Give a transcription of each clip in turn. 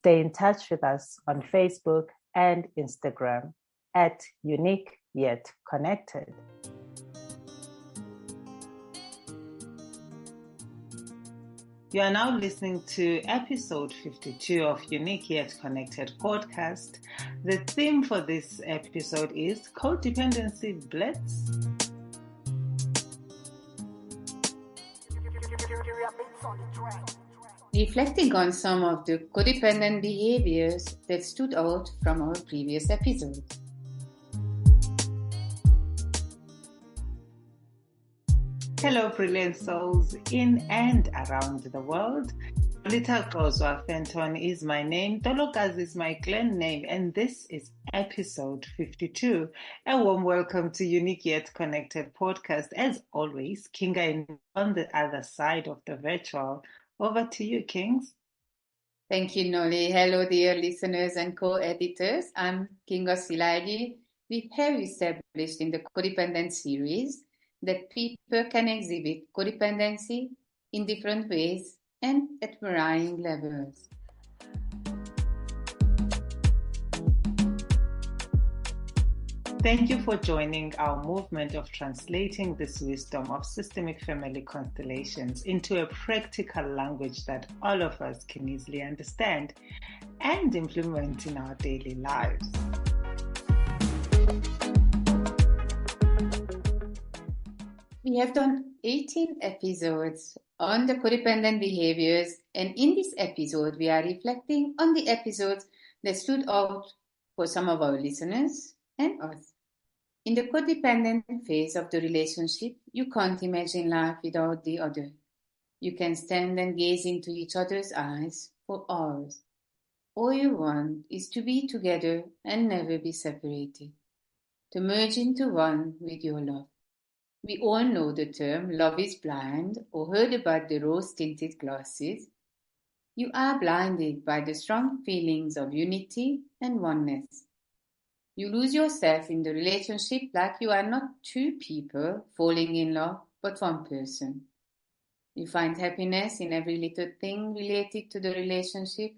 Stay in touch with us on Facebook and Instagram at Unique Yet Connected. You are now listening to episode 52 of Unique Yet Connected podcast. The theme for this episode is Codependency Blitz. Reflecting on some of the codependent behaviors that stood out from our previous episodes. Hello, brilliant souls in and around the world. Nolitha Kozwa Fenton is my name, Tolokas is my clan name, and this is episode 52. A warm welcome to Unique Yet Connected podcast. As always, Kinga on the other side of the virtual. Over to you, Kings. Thank you, Noli. Hello, dear listeners and co-editors. I'm Kinga Silagi. We have established in the codependent series that people can exhibit codependency in different ways and at varying levels. Thank you for joining our movement of translating this wisdom of systemic family constellations into a practical language that all of us can easily understand and implement in our daily lives. We have done 18 episodes on the codependent behaviors, and in this episode, we are reflecting on the episodes that stood out for some of our listeners and us. In the codependent phase of the relationship, you can't imagine life without the other. You can stand and gaze into each other's eyes for hours. All you want is to be together and never be separated, to merge into one with your love. We all know the term love is blind or heard about the rose-tinted glasses. You are blinded by the strong feelings of unity and oneness. You lose yourself in the relationship like you are not two people falling in love, but one person. You find happiness in every little thing related to the relationship.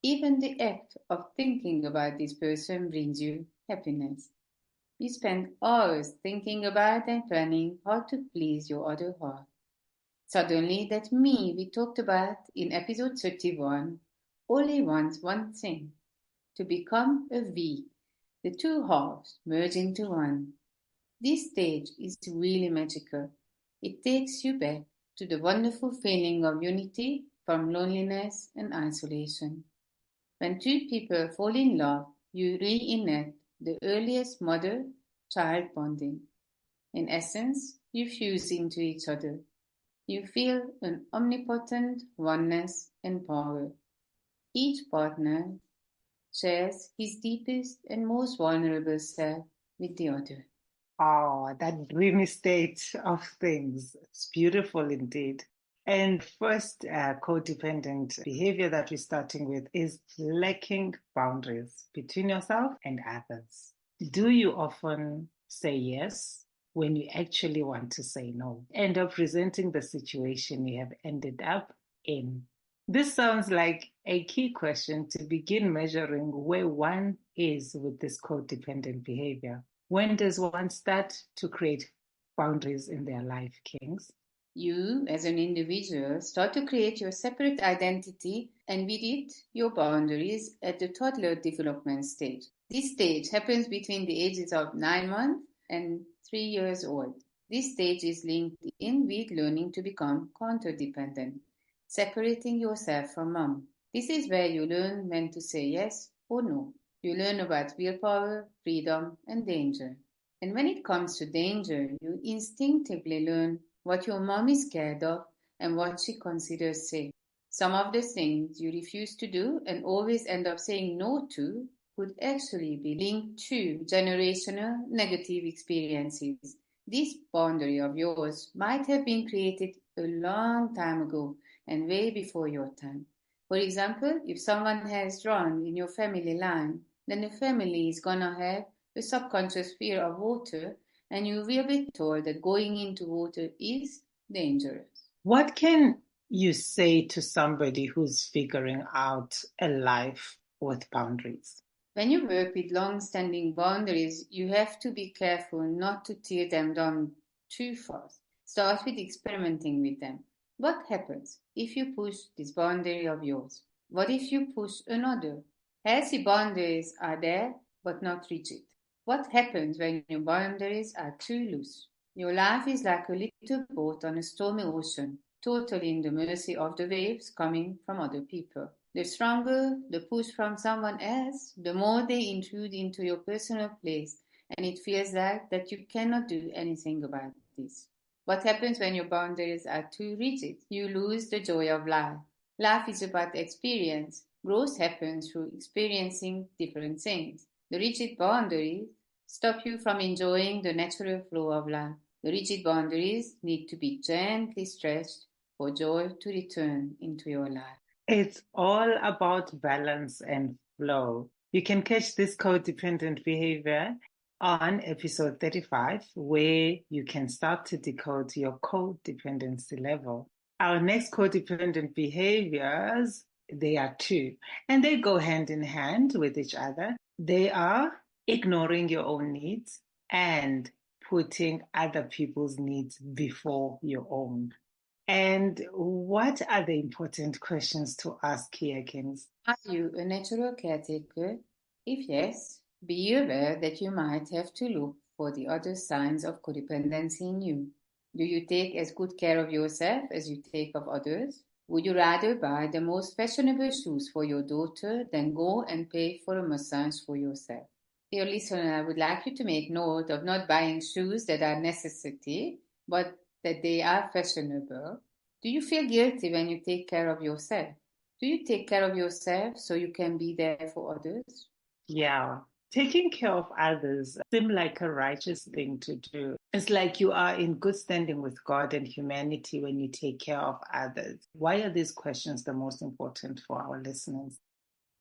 Even the act of thinking about this person brings you happiness. You spend hours thinking about and planning how to please your other half. Suddenly, that me we talked about in episode 31 only wants one thing, to become a we. The two halves merge into one. This stage is really magical. It takes you back to the wonderful feeling of unity from loneliness and isolation. When two people fall in love, you reenact the earliest mother-child bonding. In essence, you fuse into each other. You feel an omnipotent oneness and power. Each partner shares his deepest and most vulnerable self with the other. Oh, that dreamy state of things. It's beautiful indeed. And first codependent behavior that we're starting with is lacking boundaries between yourself and others. Do you often say yes when you actually want to say no? End up resenting the situation you have ended up in. This sounds like a key question to begin measuring where one is with this codependent behavior. When does one start to create boundaries in their life, Kings? You, as an individual, start to create your separate identity and with it, your boundaries at the toddler development stage. This stage happens between the ages of 9 months and 3 years old. This stage is linked in with learning to become counter-dependent, separating yourself from mom. This is where you learn when to say yes or no. You learn about willpower, freedom, and danger. And when it comes to danger, you instinctively learn what your mom is scared of and what she considers safe. Some of the things you refuse to do and always end up saying no to could actually be linked to generational negative experiences. This boundary of yours might have been created a long time ago and way before your time. For example, if someone has drowned in your family line, then the family is gonna have a subconscious fear of water, and you will be told that going into water is dangerous. What can you say to somebody who's figuring out a life with boundaries? When you work with long-standing boundaries, you have to be careful not to tear them down too fast. Start with experimenting with them. What happens if you push this boundary of yours? What if you push another? Healthy boundaries are there, but not rigid. What happens when your boundaries are too loose? Your life is like a little boat on a stormy ocean, totally in the mercy of the waves coming from other people. The stronger the push from someone else, the more they intrude into your personal place, and it feels like that you cannot do anything about this. What happens when your boundaries are too rigid? You lose the joy of life. Life is about experience. Growth happens through experiencing different things. The rigid boundaries stop you from enjoying the natural flow of life. The rigid boundaries need to be gently stretched for joy to return into your life. It's all about balance and flow. You can catch this codependent behavior on episode 35, where you can start to decode your codependency level. Our next codependent behaviors, they are two, and they go hand in hand with each other. They are ignoring your own needs and putting other people's needs before your own. And what are the important questions to ask here, Kings? Are you a natural caretaker? If yes, be aware that you might have to look for the other signs of codependency in you. Do you take as good care of yourself as you take of others? Would you rather buy the most fashionable shoes for your daughter than go and pay for a massage for yourself? Dear listener, I would like you to make note of not buying shoes that are necessity, but that they are fashionable. Do you feel guilty when you take care of yourself? Do you take care of yourself so you can be there for others? Yeah, taking care of others seems like a righteous thing to do. It's like you are in good standing with God and humanity when you take care of others. Why are these questions the most important for our listeners?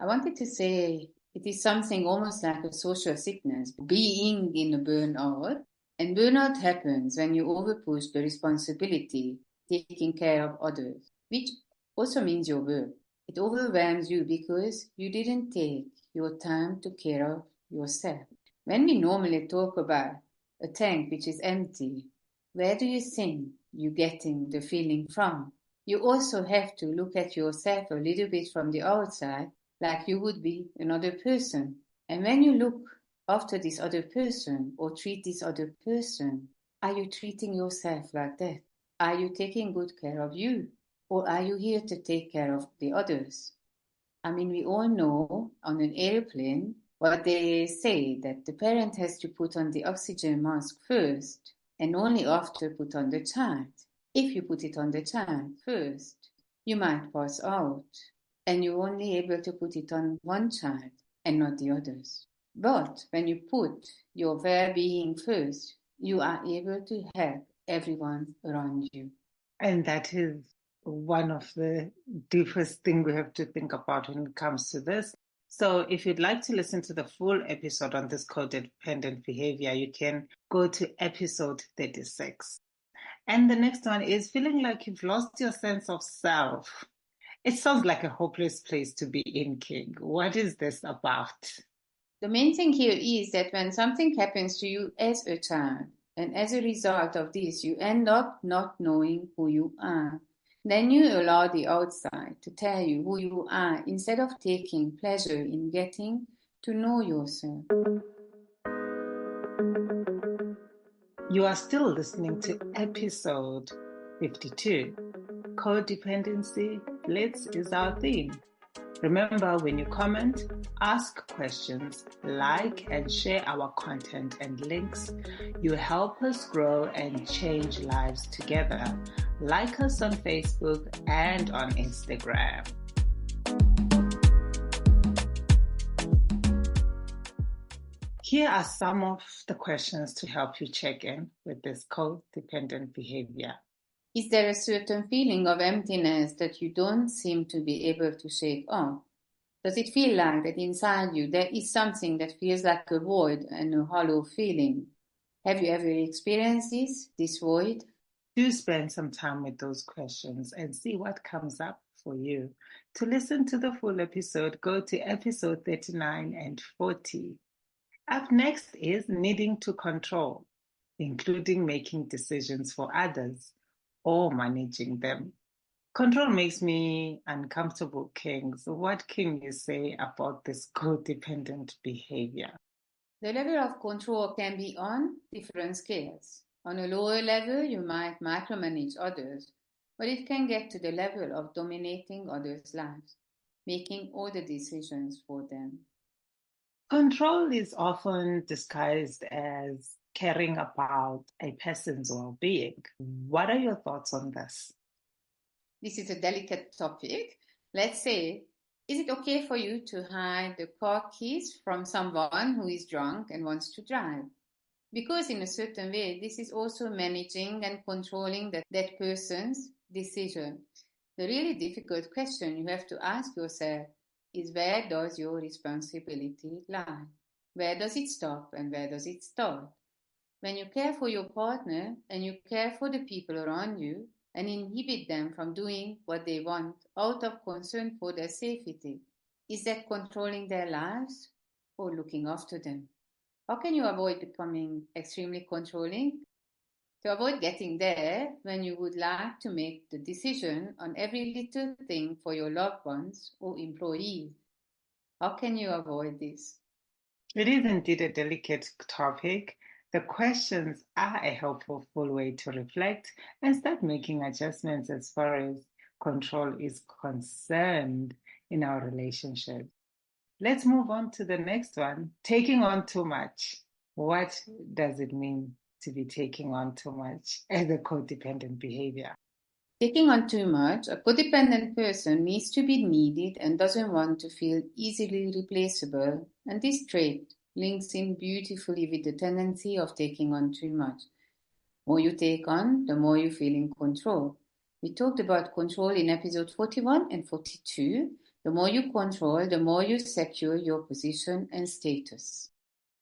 I wanted to say it is something almost like a social sickness, being in a burnout. And burnout happens when you overpush the responsibility, taking care of others, which also means your work. It overwhelms you because you didn't take your time to care of yourself. When we normally talk about a tank which is empty, where do you think you're getting the feeling from? You also have to look at yourself a little bit from the outside, like you would be another person. And when you look after this other person or treat this other person, are you treating yourself like that? Are you taking good care of you? Or are you here to take care of the others? I mean, we all know on an airplane what they say, that the parent has to put on the oxygen mask first and only after put on the child. If you put it on the child first, you might pass out and you're only able to put it on one child and not the others. But when you put your well-being first, you are able to help everyone around you. And that is one of the deepest things we have to think about when it comes to this. So if you'd like to listen to the full episode on this codependent behavior, you can go to episode 36. And the next one is feeling like you've lost your sense of self. It sounds like a hopeless place to be in, King. What is this about? The main thing here is that when something happens to you as a child, and as a result of this, you end up not knowing who you are. Then you allow the outside to tell you who you are instead of taking pleasure in getting to know yourself. You are still listening to episode 52. Codependency, Blitz is our theme. Remember, when you comment, ask questions, like and share our content and links, you help us grow and change lives together. Like us on Facebook and on Instagram. Here are some of the questions to help you check in with this codependent behavior. Is there a certain feeling of emptiness that you don't seem to be able to shake off? Does it feel like that inside you there is something that feels like a void and a hollow feeling? Have you ever experienced this void? Do spend some time with those questions and see what comes up for you. To listen to the full episode, go to episode 39 and 40. Up next is needing to control, including making decisions for others or managing them. Control makes me uncomfortable, King. So what can you say about this codependent behavior? The level of control can be on different scales. On a lower level, you might micromanage others, but it can get to the level of dominating others' lives, making all the decisions for them. Control is often disguised as caring about a person's well-being. What are your thoughts on this? This is a delicate topic. Let's say, is it okay for you to hide the car keys from someone who is drunk and wants to drive? Because in a certain way, this is also managing and controlling that person's decision. The really difficult question you have to ask yourself is, where does your responsibility lie? Where does it stop and where does it start? When you care for your partner and you care for the people around you and inhibit them from doing what they want out of concern for their safety, is that controlling their lives or looking after them? How can you avoid becoming extremely controlling? To avoid getting there when you would like to make the decision on every little thing for your loved ones or employees. How can you avoid this? It is indeed a delicate topic. The questions are a helpful way to reflect and start making adjustments as far as control is concerned in our relationship. Let's move on to the next one. Taking on too much. What does it mean to be taking on too much as a codependent behavior? Taking on too much, a codependent person needs to be needed and doesn't want to feel easily replaceable, and this trait links in beautifully with the tendency of taking on too much. The more you take on, the more you feel in control. We talked about control in episode 41 and 42. The more you control, the more you secure your position and status.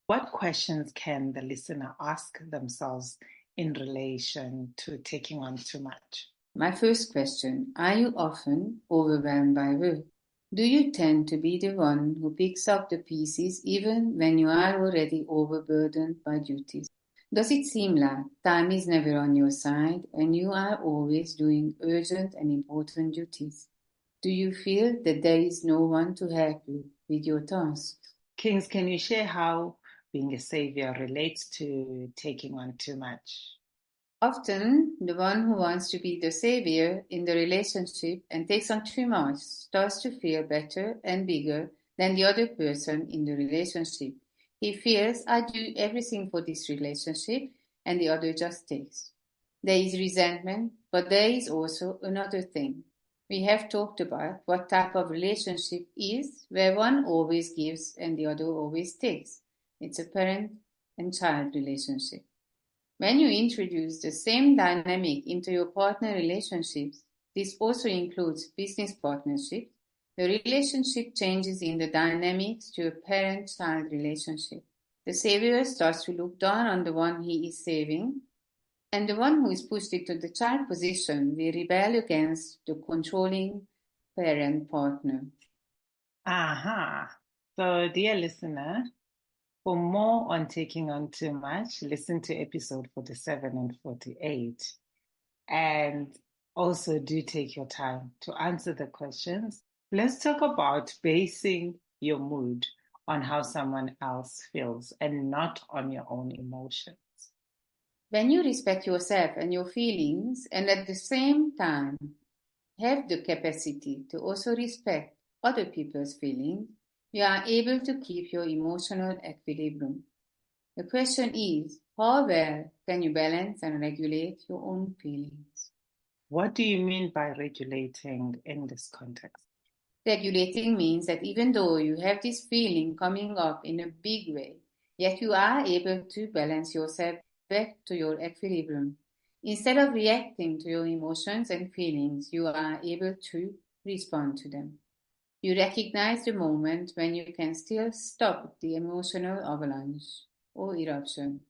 What questions can the listener ask themselves in relation to taking on too much? My first question, are you often overwhelmed by work? Do you tend to be the one who picks up the pieces even when you are already overburdened by duties? Does it seem like time is never on your side and you are always doing urgent and important duties? Do you feel that there is no one to help you with your tasks? Kings, can you share how being a savior relates to taking on too much? Often, the one who wants to be the savior in the relationship and takes on too much starts to feel better and bigger than the other person in the relationship. He feels, I do everything for this relationship and the other just takes. There is resentment, but there is also another thing. We have talked about what type of relationship is where one always gives and the other always takes. It's a parent and child relationship. When you introduce the same dynamic into your partner relationships, this also includes business partnerships, the relationship changes in the dynamics to a parent-child relationship. The savior starts to look down on the one he is saving, and the one who is pushed into the child position will rebel against the controlling parent partner. Aha. So, dear listener, for more on taking on too much, listen to episode 47 and 48. And also do take your time to answer the questions. Let's talk about basing your mood on how someone else feels and not on your own emotions. When you respect yourself and your feelings, and at the same time have the capacity to also respect other people's feelings, you are able to keep your emotional equilibrium. The question is, how well can you balance and regulate your own feelings? What do you mean by regulating in this context? Regulating means that even though you have this feeling coming up in a big way, yet you are able to balance yourself back to your equilibrium. Instead of reacting to your emotions and feelings, you are able to respond to them. You recognize the moment when you can still stop the emotional avalanche or eruption.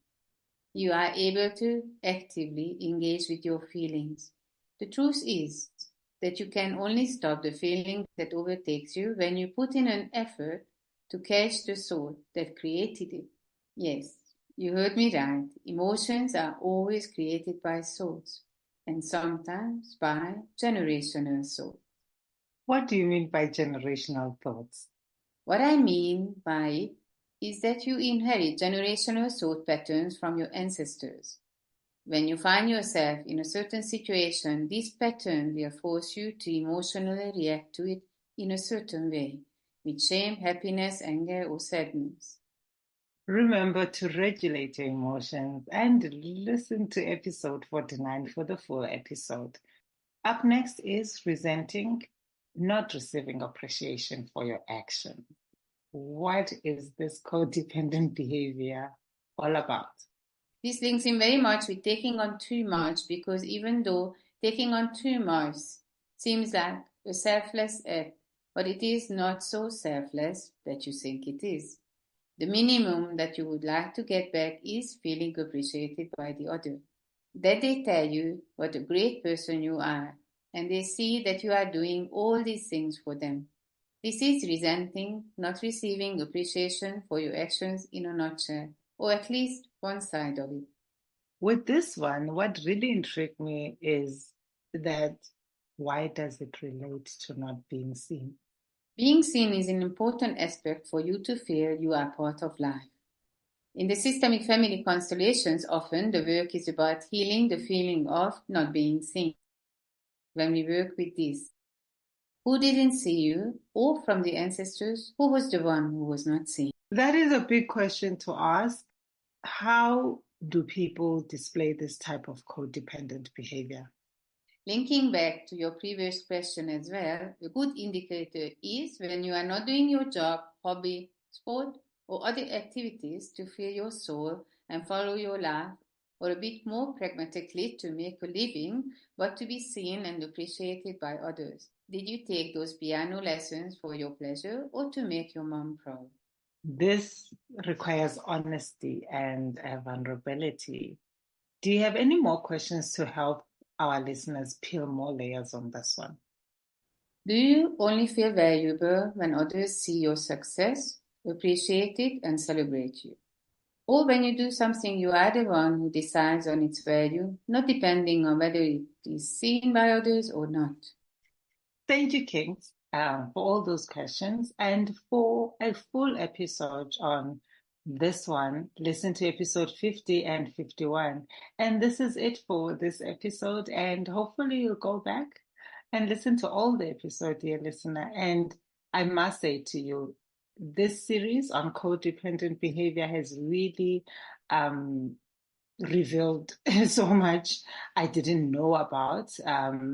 You are able to actively engage with your feelings. The truth is that you can only stop the feeling that overtakes you when you put in an effort to catch the soul that created it. Yes, you heard me right. Emotions are always created by souls, and sometimes by generational souls. What do you mean by generational thoughts? What I mean by it is that you inherit generational thought patterns from your ancestors. When you find yourself in a certain situation, this pattern will force you to emotionally react to it in a certain way, with shame, happiness, anger, or sadness. Remember to regulate your emotions and listen to episode 49 for the full episode. Up next is resenting, not receiving appreciation for your action. What is this codependent behavior all about? This links in very much with taking on too much, because even though taking on too much seems like a selfless act, but it is not so selfless that you think it is. The minimum that you would like to get back is feeling appreciated by the other. That they tell you what a great person you are, and they see that you are doing all these things for them. This is resenting not receiving appreciation for your actions in a nutshell, or at least one side of it. With this one, what really intrigued me is that why does it relate to not being seen? Being seen is an important aspect for you to feel you are part of life. In the systemic family constellations, often the work is about healing the feeling of not being seen. When we work with this, who didn't see you, or from the ancestors, who was the one who was not seen? That is a big question to ask. How do people display this type of codependent behavior? Linking back to your previous question as well, a good indicator is when you are not doing your job, hobby, sport, or other activities to fill your soul and follow your life, or a bit more pragmatically to make a living, but to be seen and appreciated by others. Did you take those piano lessons for your pleasure or to make your mom proud? This requires honesty and vulnerability. Do you have any more questions to help our listeners peel more layers on this one? Do you only feel valuable when others see your success, appreciate it, and celebrate you? Or when you do something, you are the one who decides on its value, not depending on whether it is seen by others or not? Thank you, Kings, for all those questions. And for a full episode on this one, listen to episode 50 and 51. And this is it for this episode. And hopefully you'll go back and listen to all the episode, dear listener. And I must say to you, this series on codependent behavior has really revealed so much I didn't know about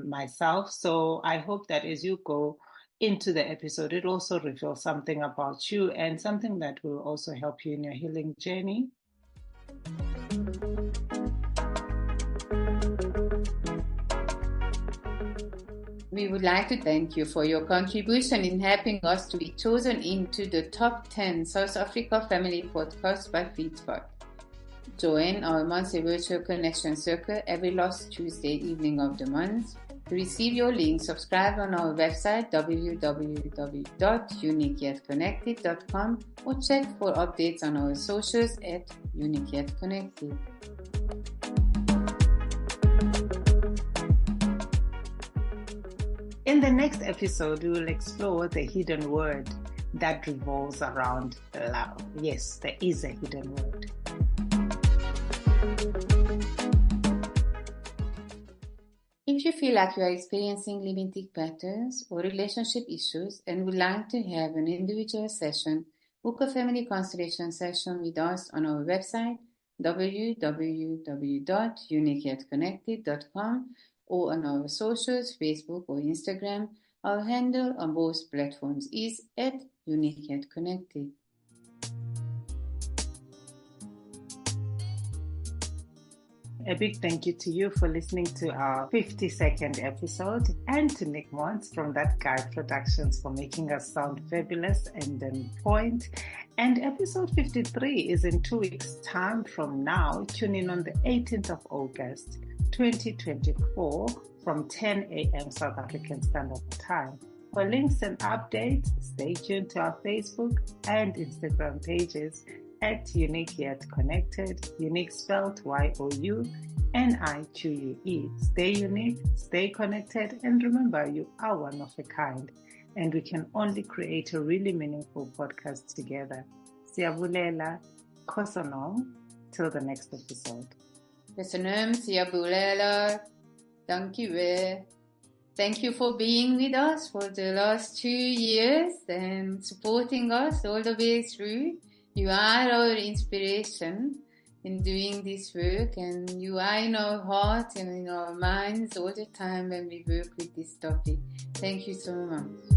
myself. So I hope that as you go into the episode, it also reveals something about you and something that will also help you in your healing journey. We would like to thank you for your contribution in helping us to be chosen into the top 10 South Africa Family Podcasts by Feedspot. Join our monthly virtual connection circle every last Tuesday evening of the month. To receive your link, subscribe on our website www.uniqueyetconnected.com or check for updates on our socials at uniqueyetconnected. In the next episode, we will explore the hidden word that revolves around love. Yes, there is a hidden word. If you feel like you are experiencing limiting patterns or relationship issues and would like to have an individual session, book a family constellation session with us on our website www.uniqueyetconnected.com or on our socials, Facebook or Instagram. Our handle on both platforms is @uniqueyetconnected. A big thank you to you for listening to our 52nd episode, and to Nick Mons from That Guide Productions for making us sound fabulous and on point. And episode 53 is in 2 weeks' time from now. Tune in on the 18th of August, 2024 from 10 a.m. South African Standard Time. For links and updates, stay tuned to our Facebook and Instagram pages at Unique Yet Connected, unique spelled YOUNIQUE. Stay unique, stay connected, and remember, you are one of a kind, and we can only create a really meaningful podcast together. Siyabulela, Kosonom, till the next episode. Listenem, siyabulela, dankjewel. Thank you for being with us for the last 2 years and supporting us all the way through. You are our inspiration in doing this work, and you are in our heart and in our minds all the time when we work with this topic. Thank you so much.